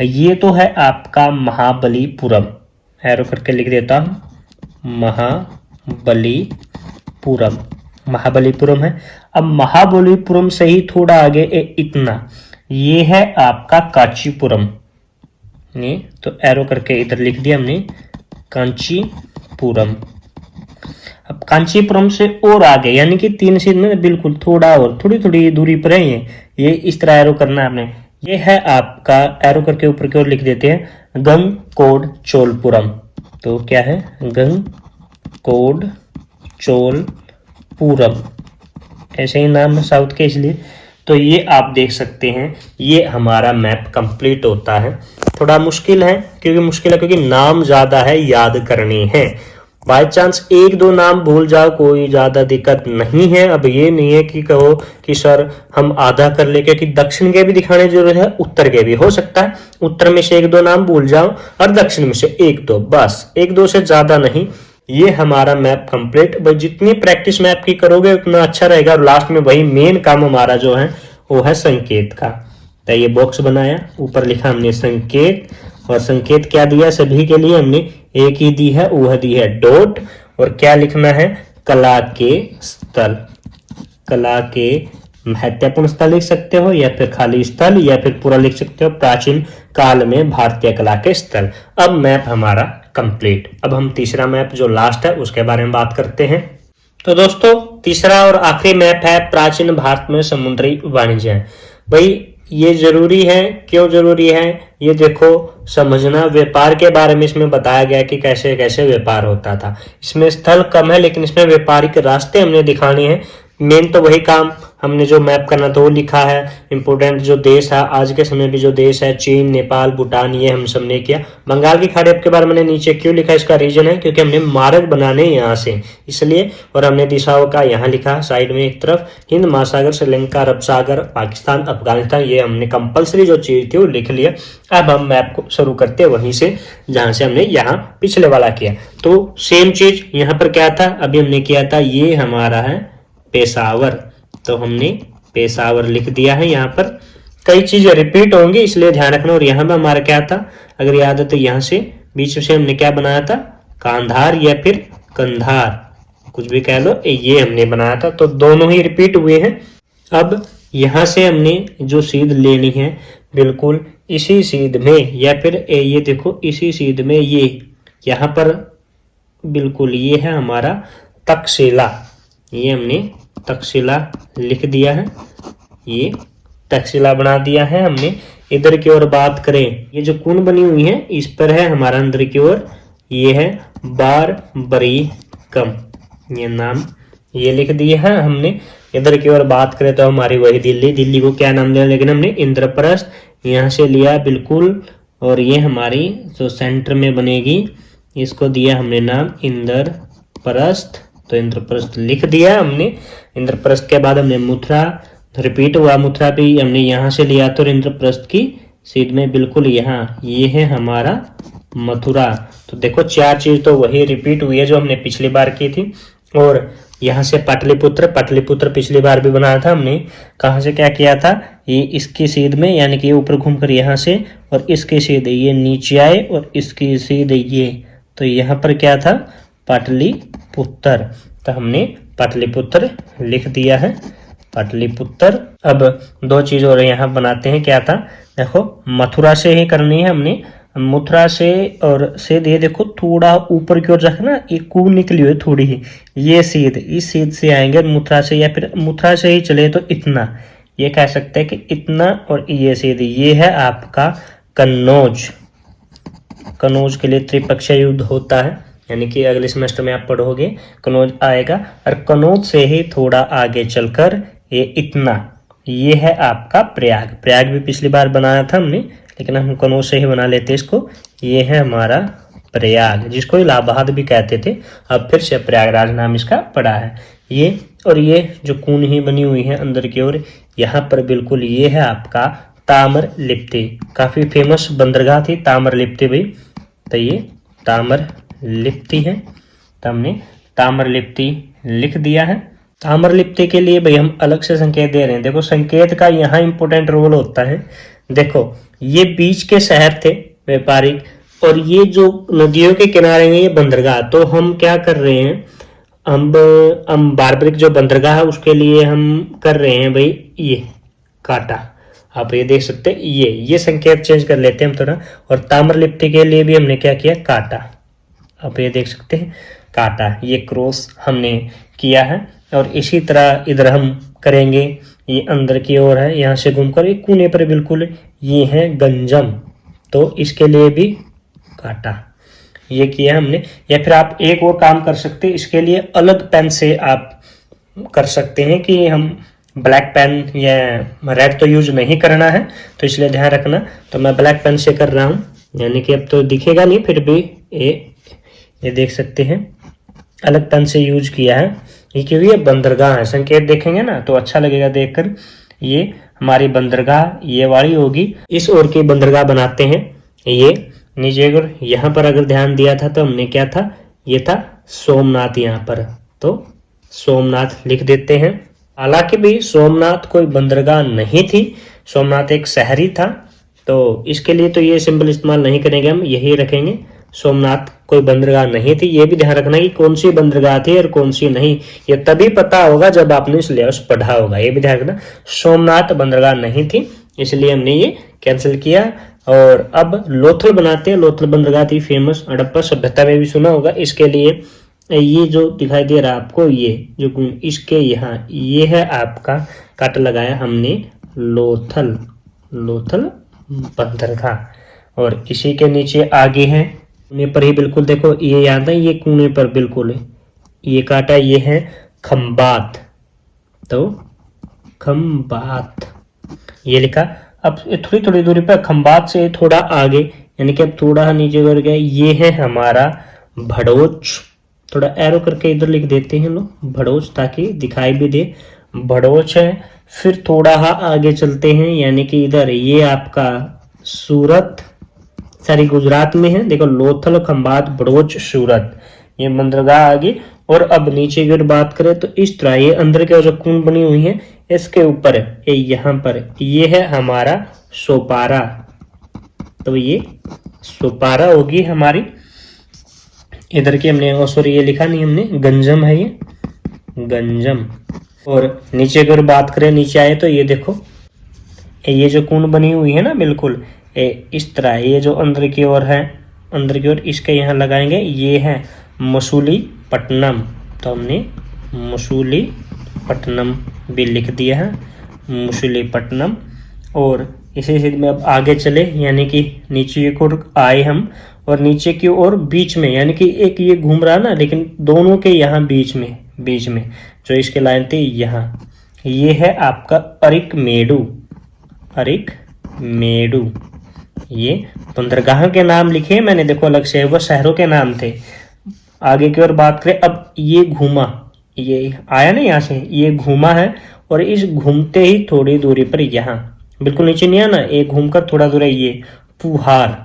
ये तो है आपका महाबलीपुरम। एरो करके लिख देता हूँ, महाबलीपुरम है। अब महाबलीपुरम से ही थोड़ा आगे इतना, ये है आपका कांचीपुरम। ये तो एरो करके इधर लिख दिया हमने, कांचीपुरम। अब कांचीपुरम से और आगे, यानी कि 3 सीध में बिल्कुल थोड़ा और थोड़ी दूरी पर है ये इस तरह एरो करना है आपने। ये है आपका, एरो करके ऊपर की ओर लिख देते हैं, गंगकोडचोलपुरम। तो क्या है, गंगकोडचोलपुरम, ऐसे ही नाम है साउथ के इसलिए। तो ये आप देख सकते हैं, ये हमारा मैप कंप्लीट होता है। थोड़ा मुश्किल है, क्योंकि नाम ज्यादा है, याद करने हैं। बाय चांस 1-2 नाम भूल जाओ, कोई ज्यादा दिक्कत नहीं है। अब ये नहीं है कि कहो कि सर हम आधा कर ले, क्योंकि दक्षिण के भी दिखाने की जरूरत है, उत्तर के भी हो सकता है। उत्तर में से 1-2 नाम भूल जाओ, और दक्षिण में से 1-2, बस 1-2 से ज्यादा नहीं। ये हमारा मैप कंप्लीट। जितनी प्रैक्टिस मैप की करोगे उतना अच्छा रहेगा। और लास्ट में वही मेन काम हमारा जो है वो है संकेत का। तो ये बॉक्स बनाया, ऊपर लिखा हमने संकेत, और संकेत क्या दिया सभी के लिए, हमने एक ही दी है, वह दी है डॉट, और क्या लिखना है, कला के स्थल। कला के महत्वपूर्ण स्थल लिख सकते हो, या फिर खाली स्थल, या फिर पूरा लिख सकते हो प्राचीन काल में भारतीय कला के स्थल। अब मैप हमारा कंप्लीट। अब हम तीसरा मैप जो लास्ट है उसके बारे में बात करते हैं। तो दोस्तों तीसरा और आखिरी मैप है प्राचीन भारत में समुद्री वाणिज्य। भाई ये जरूरी है, क्यों जरूरी है, ये देखो समझना, व्यापार के बारे में इसमें बताया गया कि कैसे कैसे व्यापार होता था। इसमें स्थल कम है लेकिन इसमें व्यापारिक रास्ते हमने दिखाने हैं। मेन तो वही काम हमने जो मैप करना था वो लिखा है। इंपोर्टेंट जो देश है आज के समय में, जो देश है चीन, नेपाल, भूटान, ये हम सबने किया। बंगाल की खाड़ी के बारे में मैंने नीचे क्यों लिखा, इसका रीजन है क्योंकि हमने मार्ग बनाने यहाँ से, इसलिए। और हमने दिशाओं का यहाँ लिखा साइड में, एक तरफ हिंद महासागर, श्रीलंका, अरब सागर, पाकिस्तान, अफगानिस्तान, ये हमने कंपल्सरी जो चीज थी वो लिख लिया। अब हम मैप को शुरू करते हैं वहीं से जहां से हमने यहाँ पिछले वाला किया। तो सेम चीज यहाँ पर क्या था, अभी हमने किया था, ये हमारा है पेशावर, तो हमने पेशावर लिख दिया है। यहाँ पर कई चीजें रिपीट होंगी इसलिए ध्यान रखना। और यहाँ पर हमारा क्या था, अगर याद है तो यहाँ से बीच से हमने क्या बनाया था, कांधार या फिर कंधार, कुछ भी कह लो, ये हमने बनाया था। तो दोनों ही रिपीट हुए हैं। अब यहाँ से हमने जो सीध लेनी है बिल्कुल इसी सीध में, या फिर ये देखो इसी सीध में, ये यहाँ पर बिल्कुल ये है हमारा तक्षशिला, ये हमने तक्षशिला लिख दिया है, ये तक्षशिला बना दिया है हमने। इधर की ओर बात करें, ये जो कून बनी हुई है इस पर है हमारा अंदर की ओर, ये है बारबरीकम, ये नाम ये लिख दिया है हमने। इधर की ओर बात करें तो हमारी वही दिल्ली, दिल्ली को क्या नाम दिया, लेकिन हमने इंद्रप्रस्थ यहाँ से लिया बिल्कुल। और ये हमारी जो सेंटर में बनेगी इसको दिया हमने नाम इंद्रप्रस्थ, तो इंद्रप्रस्थ लिख दिया हमने। इंद्रप्रस्थ के बाद हमने मथुरा, रिपीट हुआ, मथुरा भी हमने यहाँ से लिया, तो इंद्रप्रस्थ की सीध में बिल्कुल यहाँ, ये है हमारा मथुरा। तो देखो चार चीज तो वही रिपीट हुई है जो हमने पिछली बार की थी। और यहाँ से पाटलिपुत्र, पाटलिपुत्र पिछली बार भी बनाया था हमने। कहाँ से क्या किया था, ये इसकी सीध में, यानी कि ये ऊपर घूमकर यहाँ से, और इसकी सीध ये नीचे आए, और इसकी सीध ये, तो यहाँ पर क्या था, पाटलिपुत्र, तो हमने पाटलिपुत्र लिख दिया है, पाटलिपुत्र। अब दो चीज और यहाँ बनाते हैं, क्या था, देखो मथुरा से ही करनी है हमने, मथुरा से, और सीध ये देखो थोड़ा ऊपर की ओर रखना, एक कू निकली हुई थोड़ी ही, ये सीध, इस सीध से आएंगे मथुरा से, या फिर मथुरा से ही चले तो इतना, ये कह सकते हैं कि इतना, और ये सीध, ये है आपका कन्नौज। कन्नौज के लिए त्रिपक्षीय युद्ध होता है, यानी कि अगले सेमेस्टर में आप पढ़ोगे कन्नौज आएगा। और कन्नौज से ही थोड़ा आगे चलकर ये इतना, ये है आपका प्रयाग। प्रयाग भी पिछली बार बनाया था हमने, लेकिन हम कन्नौज से ही बना लेते इसको। ये है हमारा प्रयाग, जिसको इलाहाबाद भी कहते थे, अब फिर से प्रयागराज नाम इसका पड़ा है। ये और ये जो कून ही बनी हुई है अंदर की ओर, यहाँ पर बिल्कुल ये है आपका ताम्रलिप्ति, काफी फेमस बंदरगाह थी ताम्रलिप्ति भाई, तो ये ताम्रलिप्ति है, तो हमने ताम्रलिप्ति लिख दिया है। ताम्रलिप्ति के लिए भाई हम अलग से संकेत दे रहे हैं। देखो संकेत का यहाँ इंपोर्टेंट रोल होता है। देखो ये बीच के शहर थे व्यापारिक, और ये जो नदियों के किनारे में ये बंदरगाह, तो हम क्या कर रहे हैं, हम बारबरिक जो बंदरगाह है उसके लिए हम कर रहे हैं भाई ये काटा, आप ये देख सकते हैं, ये संकेत चेंज कर लेते हैं हम थोड़ा। और ताम्रलिप्ति के लिए भी हमने क्या किया, काटा, आप ये देख सकते हैं काटा, ये क्रॉस हमने किया है। और इसी तरह इधर हम करेंगे, ये अंदर की ओर है, यहाँ से घूमकर एक कोने पर बिल्कुल ये है गंजम, तो इसके लिए भी काटा, ये किया हमने। या फिर आप एक और काम कर सकते हैं, इसके लिए अलग पेन से आप कर सकते हैं कि हम ब्लैक पेन या रेड तो यूज नहीं करना है, तो इसलिए ध्यान रखना। तो मैं ब्लैक पेन से कर रहा हूँ, यानी कि अब तो दिखेगा नहीं, फिर भी ये देख सकते हैं अलग पेन से यूज किया है, ये क्योंकि ये बंदरगाह है, संकेत देखेंगे ना तो अच्छा लगेगा देखकर। ये हमारी बंदरगाह ये वाली होगी, इस ओर की बंदरगाह बनाते हैं। ये नीचे अगर यहाँ पर अगर ध्यान दिया था तो हमने क्या था, ये था सोमनाथ, यहाँ पर तो सोमनाथ लिख देते हैं। हालांकि भी सोमनाथ कोई बंदरगाह नहीं थी, सोमनाथ एक शहरी था, तो इसके लिए तो ये सिंबल इस्तेमाल नहीं करेंगे, हम यही रखेंगे। सोमनाथ कोई बंदरगाह नहीं थी। ये भी ध्यान रखना कि कौन सी बंदरगाह थी और कौन सी नहीं, ये तभी पता होगा जब आपने सिलेबस पढ़ा होगा। ये भी ध्यान रखना, सोमनाथ बंदरगाह नहीं थी, इसलिए हमने ये कैंसिल किया। और अब लोथल बनाते हैं। लोथल बंदरगाह थी फेमस, हड़प्पा सभ्यता में भी सुना होगा। इसके लिए ये जो दिखाई दे रहा है आपको, ये जो इसके यहाँ ये है आपका, काट लगाया हमने लोथल, लोथल बंदरगाह। और इसी के नीचे आगे है, कोने पर ही बिल्कुल देखो, ये याद है, ये कोने पर बिल्कुल है, ये काटा, ये है खंबात, तो खंबात ये लिखा। अब थोड़ी थोड़ी दूरी पर खंबात से थोड़ा आगे, यानी कि अब थोड़ा नीचे कर गया, ये है हमारा भड़ोच। थोड़ा एरो करके इधर लिख देते हैं लोग भड़ोच, ताकि दिखाई भी दे, भड़ोच है। फिर थोड़ा आगे चलते हैं, यानी कि इधर ये आपका सूरत, सारी गुजरात में है। देखो लोथल, खंबात, भड़ोच, सूरत, ये बंदरगाह आगे। और अब नीचे की बात करें तो इस तरह ये अंदर के जो कून बनी हुई है, इसके ऊपर ये यहाँ पर ये है हमारा सोपारा, तो ये सोपारा होगी हमारी। इधर की हमने सॉरी ये लिखा नहीं हमने, गंजम है ये, गंजम। और नीचे की बात करें, नीचे आए तो ये देखो, ये जो कून बनी हुई है ना बिल्कुल इस तरह, ये जो अंदर की ओर है, अंदर की ओर इसके यहाँ लगाएंगे, ये है मसूलीपट्टनम, तो हमने मसूलीपट्टनम भी लिख दिया है, मसूलीपट्टनम। और इसी से में अब आगे चले, यानी कि नीचे की ओर आए हम, और नीचे की ओर बीच में, यानी कि एक ये घूम रहा ना, लेकिन दोनों के यहाँ बीच में जो इसके लाइन थी यहाँ, ये है आपका अरिकमेडु, अरिकमेडु। ये बंदरगाह के नाम लिखे मैंने, देखो अलग से, वो शहरों के नाम थे। आगे की ओर बात करें, अब ये घूमा, ये आया ना यहाँ से, ये घूमा है, और इस घूमते ही थोड़ी दूरी पर यहाँ बिल्कुल नीचे नहीं आना, एक घूमकर थोड़ा दूर है, ये पुहार,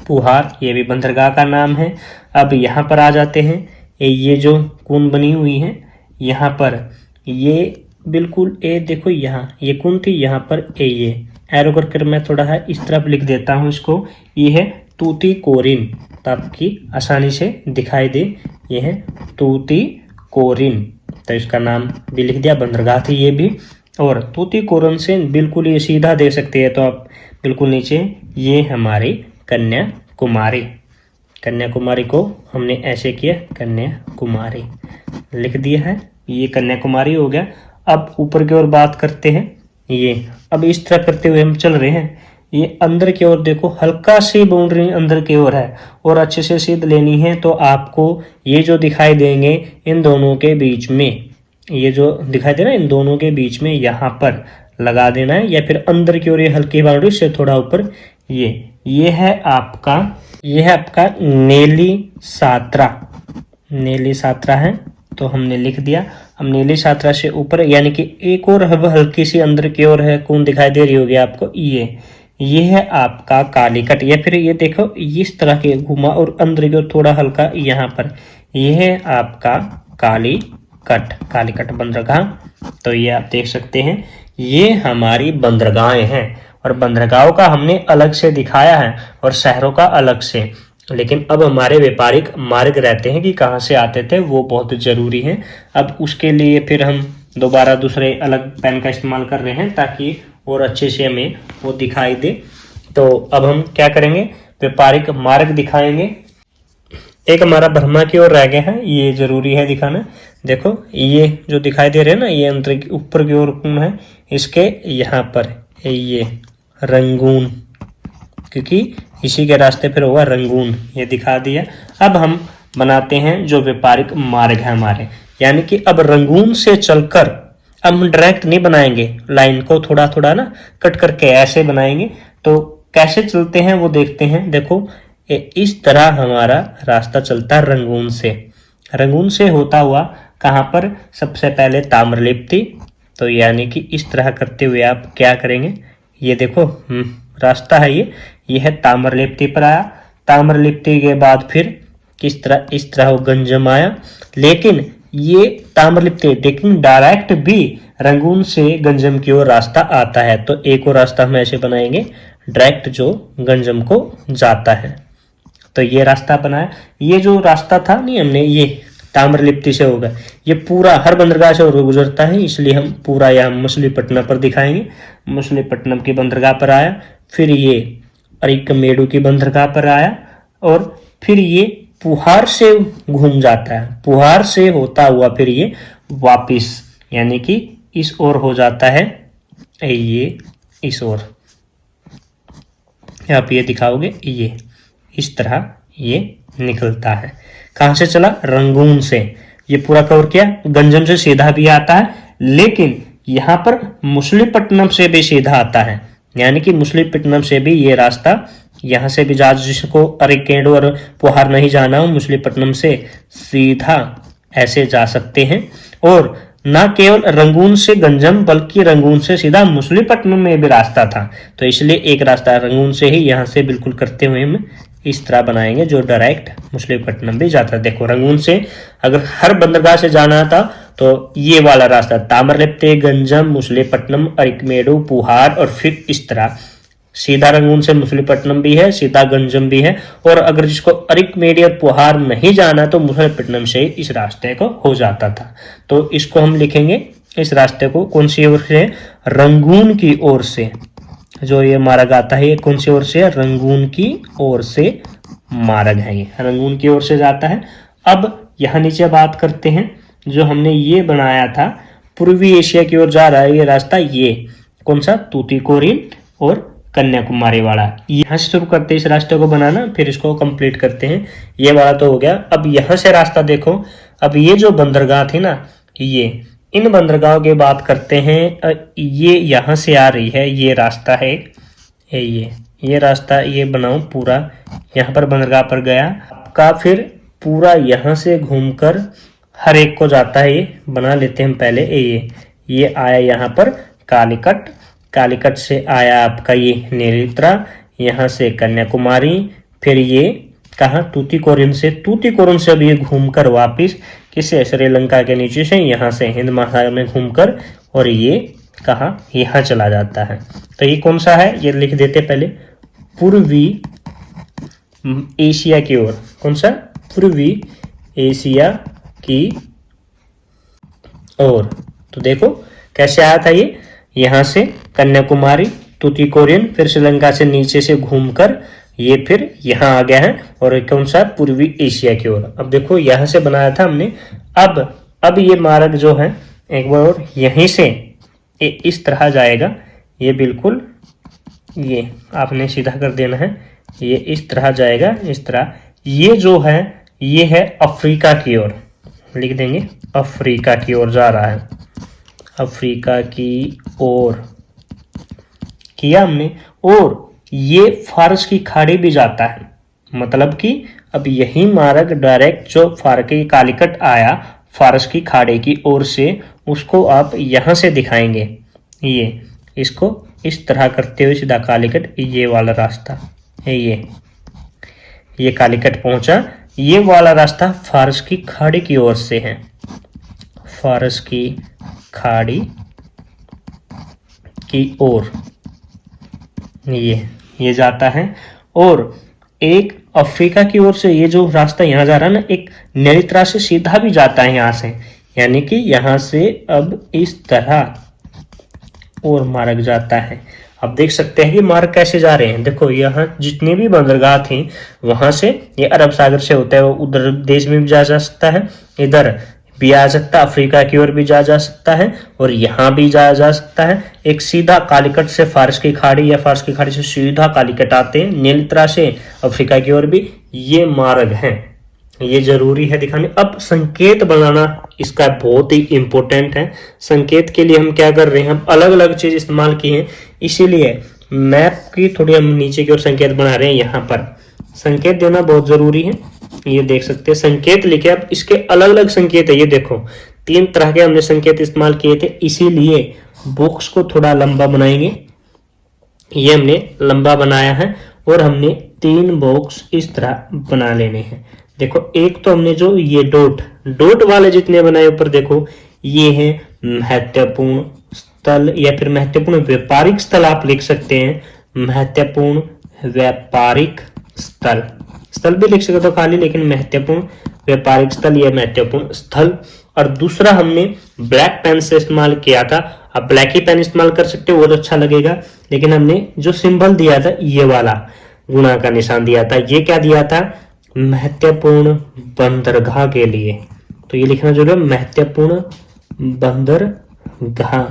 पुहार, ये भी बंदरगाह का नाम है। अब यहाँ पर आ जाते हैं, ये जो कून बनी हुई है यहाँ पर, ये बिल्कुल देखो यहाँ ये कून थी, यहाँ पर ये एरो करके मैं थोड़ा है इस तरफ लिख देता हूँ इसको, ये है तूतीकोरिन, ताकि आसानी से दिखाई दे, ये है तूतीकोरिन, तो इसका नाम भी लिख दिया, बंदरगाह थी ये भी। और तूतीकोरिन से बिल्कुल ये सीधा दे सकते हैं, तो आप बिल्कुल नीचे ये हमारी कन्याकुमारी, कन्याकुमारी को हमने ऐसे किया, कन्याकुमारी लिख दिया है, ये कन्याकुमारी हो गया। अब ऊपर की ओर बात करते हैं, ये अब इस तरह करते हुए हम चल रहे हैं, ये अंदर की ओर देखो, हल्का सी बाउंड्री अंदर की ओर है, और अच्छे से सीध लेनी है, तो आपको ये जो दिखाई देंगे इन दोनों के बीच में, ये जो दिखाई दे रहा है इन दोनों के बीच में यहाँ पर लगा देना है, या फिर अंदर की ओर ये हल्की बाउंड्री से थोड़ा ऊपर, ये है आपका, ये है आपका नेली सात्रा, नेली सात्रा है, तो हमने लिख दिया। अब नीली सात्रा से ऊपर, यानी कि एक और हल्की सी अंदर की ओर है, कौन दिखाई दे रही होगी आपको, ये है आपका कालीकट, या फिर ये देखो इस तरह के घुमा, और अंदर की ओर थोड़ा हल्का यहाँ पर, ये है आपका कालीकट, कालीकट बंदरगाह। तो ये आप देख सकते हैं, ये हमारी बंदरगाहें हैं, और बंदरगाहों का हमने अलग से दिखाया है और शहरों का अलग से। लेकिन अब हमारे व्यापारिक मार्ग रहते हैं कि कहाँ से आते थे, वो बहुत ज़रूरी है। अब उसके लिए फिर हम दोबारा दूसरे अलग पेन का इस्तेमाल कर रहे हैं, ताकि और अच्छे से हमें वो दिखाई दे। तो अब हम क्या करेंगे, व्यापारिक मार्ग दिखाएंगे। एक हमारा ब्रह्मा की ओर रह गया है, ये जरूरी है दिखाना। देखो ये जो दिखाई दे रहे हैं ना, ये अंतर ऊपर की ओर कौन है, इसके यहाँ पर ये रंगून, क्योंकि इसी के रास्ते पर होगा रंगून, ये दिखा दिया। अब हम बनाते हैं जो व्यापारिक मार्ग है हमारे, यानी कि अब रंगून से चलकर, अब हम डायरेक्ट नहीं बनाएंगे, लाइन को थोड़ा थोड़ा ना कट करके ऐसे बनाएंगे। तो कैसे चलते हैं वो देखते हैं। देखो इस तरह हमारा रास्ता चलता है रंगून से, रंगून से होता हुआ कहाँ पर, सबसे पहले ताम्रलिप्ति। तो यानी कि इस तरह करते हुए आप क्या करेंगे, ये देखो रास्ता है, ये है ताम्रलिप्ति पर आया। ताम्रलिप्ति के बाद फिर किस तरह, इस तरह वो गंजम आया। लेकिन ये ताम्रलिप्त लेकिन डायरेक्ट भी रंगून से गंजम की ओर रास्ता आता है। तो एक और रास्ता हम ऐसे बनाएंगे डायरेक्ट जो गंजम को जाता है। तो ये रास्ता बनाया। ये जो रास्ता था नहीं हमने ये ताम्रलिप्ति से होगा, ये पूरा हर बंदरगाह से होकर गुजरता है, इसलिए हम पूरा यहाँ मछलीपट्टनम पर दिखाएंगे। मछलीपट्टनम की बंदरगाह पर आया, फिर ये अरिकमेडु की बंदरगाह पर आया और फिर ये पुहार से घूम जाता है। पुहार से होता हुआ फिर ये वापिस यानी कि इस ओर हो जाता है, ये इस ओर आप ये दिखाओगे, ये इस तरह ये निकलता है। कहां से चला? रंगून से। ये पूरा कवर किया। गंजम से सीधा भी आता है, लेकिन यहां पर मछलीपट्टनम से भी सीधा आता है, यानी कि मछलीपट्टनम से भी ये रास्ता यहां से भी जहाज जिसको अरिकेडो और पुहार नहीं जाना हो, मछलीपट्टनम से सीधा ऐसे जा सकते हैं। और न केवल रंगून से गंजम बल्कि रंगून से सीधा मछलीपट्टनम में भी रास्ता था। तो इसलिए एक रास्ता रंगून से ही यहाँ से बिल्कुल करते हुए हम इस तरह बनाएंगे जो डायरेक्ट मछलीपट्टनम भी जाता है। देखो रंगून से अगर हर बंदरगाह से जाना था तो ये वाला रास्ता ताम्रलिप्ते, गंजम, मछलीपट्टनम, अरिकमेडु, पुहार और फिर इस तरह सीधा रंगून से मछलीपट्टनम भी है, सीधा गंजम भी है। और अगर जिसको अरिकमेडु और पुहार नहीं जाना तो मछलीपट्टनम से इस रास्ते को हो जाता था। तो इसको हम लिखेंगे इस रास्ते को कौन सी ओर से? रंगून की ओर से। जो ये मार्ग आता है ये कौन सी ओर से? रंगून की ओर से मार्ग है, ये रंगून की ओर से जाता है। अब यहाँ नीचे बात करते हैं, जो हमने ये बनाया था पूर्वी एशिया की ओर जा रहा है ये रास्ता, ये कौन सा? तूतीकोरिन और कन्याकुमारी वाला। यहाँ से शुरू करते हैं इस रास्ते को बनाना, फिर इसको कंप्लीट करते हैं। ये वाला तो हो गया। अब यहाँ से रास्ता देखो, अब ये जो बंदरगाह थी ना, ये इन बंदरगाहों की बात करते हैं। ये यहाँ से आ रही है, ये रास्ता है ये रास्ता ये बनाऊं पूरा, यहाँ पर बंदरगाह पर गया आपका, फिर पूरा यहाँ से घूमकर हर एक को जाता है। ये बना लेते हैं हम पहले। ये आया यहाँ पर कालीकट, कालीकट से आया आपका ये नेत्रा, यहाँ से कन्याकुमारी, फिर ये कहा तूतीकोरिन से, तूतीकोरिन से अब ये घूमकर वापिस किसे? श्रीलंका के नीचे से यहाँ से हिंद महासागर में घूमकर और ये कहा? यहाँ चला जाता है। तो ये कौन सा है? ये लिख देते पहले, पूर्वी एशिया की ओर। कौन सा? पूर्वी एशिया की ओर। तो देखो कैसे आया था ये, यहाँ से कन्याकुमारी, तूतीकोरिन, फिर श्रीलंका से नीचे से घूमकर ये फिर यहाँ आ गया है और कौन सा? पूर्वी एशिया की ओर। अब देखो यहाँ से बनाया था हमने। अब ये मार्ग जो है एक बार और यहीं से इस तरह जाएगा, ये बिल्कुल ये आपने सीधा कर देना है, ये इस तरह जाएगा, इस तरह। ये जो है ये है अफ्रीका की ओर, लिख देंगे अफ्रीका की ओर जा रहा है, अफ्रीका की ओर किया हमने। और ये फारस की खाड़ी भी जाता है, मतलब कि अब यही मार्ग डायरेक्ट जो फारकी कालीकट आया फारस की खाड़ी की ओर से, उसको आप यहाँ से दिखाएंगे। ये इसको इस तरह करते हुए सीधा कालीकट, ये वाला रास्ता है, ये कालीकट पहुंचा। ये वाला रास्ता फारस की खाड़ी की ओर से है, फारस की खाड़ी की ओर ये जाता है। और एक अफ्रीका की ओर से ये जो रास्ता यहाँ जा रहा है ना, एक नेत्रा से सीधा भी जाता है यहाँ से, यानी कि यहाँ से अब इस तरह और मार्ग जाता है। अब देख सकते हैं कि मार्ग कैसे जा रहे हैं। देखो यहाँ जितनी भी बंदरगाह थी वहां से ये अरब सागर से होता है, वो उधर देश में भी जा सकता है, इधर भी आ सकता है, अफ्रीका की ओर भी जा सकता है और यहाँ भी जा सकता है। एक सीधा कालीकट से फारस की खाड़ी या फारस की खाड़ी से सीधा कालीकट आते हैं, नीलत्रा से अफ्रीका की ओर भी ये मार्ग है, ये जरूरी है दिखाने। अब संकेत बनाना इसका बहुत ही इंपॉर्टेंट है। संकेत के लिए हम क्या कर रहे हैं, हम अलग अलग चीज इस्तेमाल की हैं, इसीलिए मैप की थोड़ी हम नीचे की ओर संकेत बना रहे हैं। यहाँ पर संकेत देना बहुत जरूरी है। ये देख सकते हैं संकेत लिखे, अब इसके अलग अलग संकेत है। ये देखो 3 तरह के हमने संकेत इस्तेमाल किए थे, इसीलिए बॉक्स को थोड़ा लंबा बनाएंगे। ये हमने लंबा बनाया है और हमने 3 बॉक्स इस तरह बना लेने हैं। देखो एक तो हमने जो ये डॉट वाले जितने बनाए ऊपर देखो, ये है महत्वपूर्ण स्थल या फिर महत्वपूर्ण व्यापारिक स्थल आप लिख सकते हैं। महत्वपूर्ण व्यापारिक स्थल, स्थल भी लिख सकते हो खाली, लेकिन महत्वपूर्ण व्यापारिक स्थल या महत्वपूर्ण स्थल। और दूसरा हमने ब्लैक पेन से इस्तेमाल किया था, आप ब्लैक ही पेन इस्तेमाल कर सकते हो, वो तो अच्छा लगेगा। लेकिन हमने जो सिंबल दिया था ये वाला गुणा का निशान दिया था, ये क्या दिया था, महत्वपूर्ण बंदरगाह के लिए। तो ये लिखना जरूरी है, महत्वपूर्ण बंदरगाह,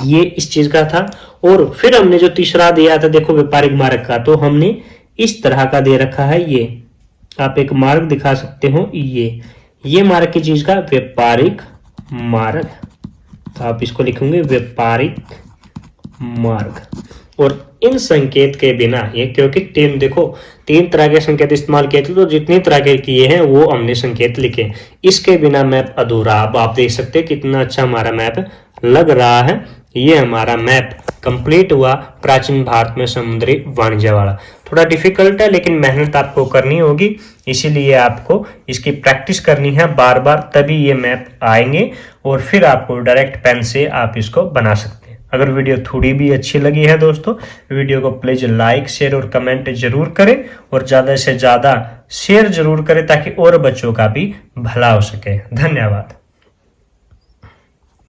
ये इस चीज का था। और फिर हमने जो तीसरा दिया था देखो व्यापारिक मार्ग का, तो हमने इस तरह का दे रखा है, ये आप एक मार्ग दिखा सकते हो, ये मार्ग की चीज का व्यापारिक मार्ग, तो आप इसको लिखेंगे व्यापारिक मार्ग। और इन संकेत के बिना ये, क्योंकि तीन तरह के संकेत इस्तेमाल किए थे, तो जितनी तरह के किए हैं वो हमने संकेत लिखे, इसके बिना मैप अधूरा। अब आप देख सकते हैं कितना अच्छा हमारा मैप लग रहा है। ये हमारा मैप कंप्लीट हुआ प्राचीन भारत में समुद्री वाणिज्य वाला। थोड़ा डिफिकल्ट है लेकिन मेहनत आपको करनी होगी, इसीलिए आपको इसकी प्रैक्टिस करनी है बार बार, तभी ये मैप आएंगे और फिर आपको डायरेक्ट पेन से आप इसको बना सकते हैं। अगर वीडियो थोड़ी भी अच्छी लगी है दोस्तों, वीडियो को प्लीज लाइक शेयर और कमेंट जरूर करें और ज़्यादा से ज़्यादा शेयर जरूर करें ताकि और बच्चों का भी भला हो सके। धन्यवाद।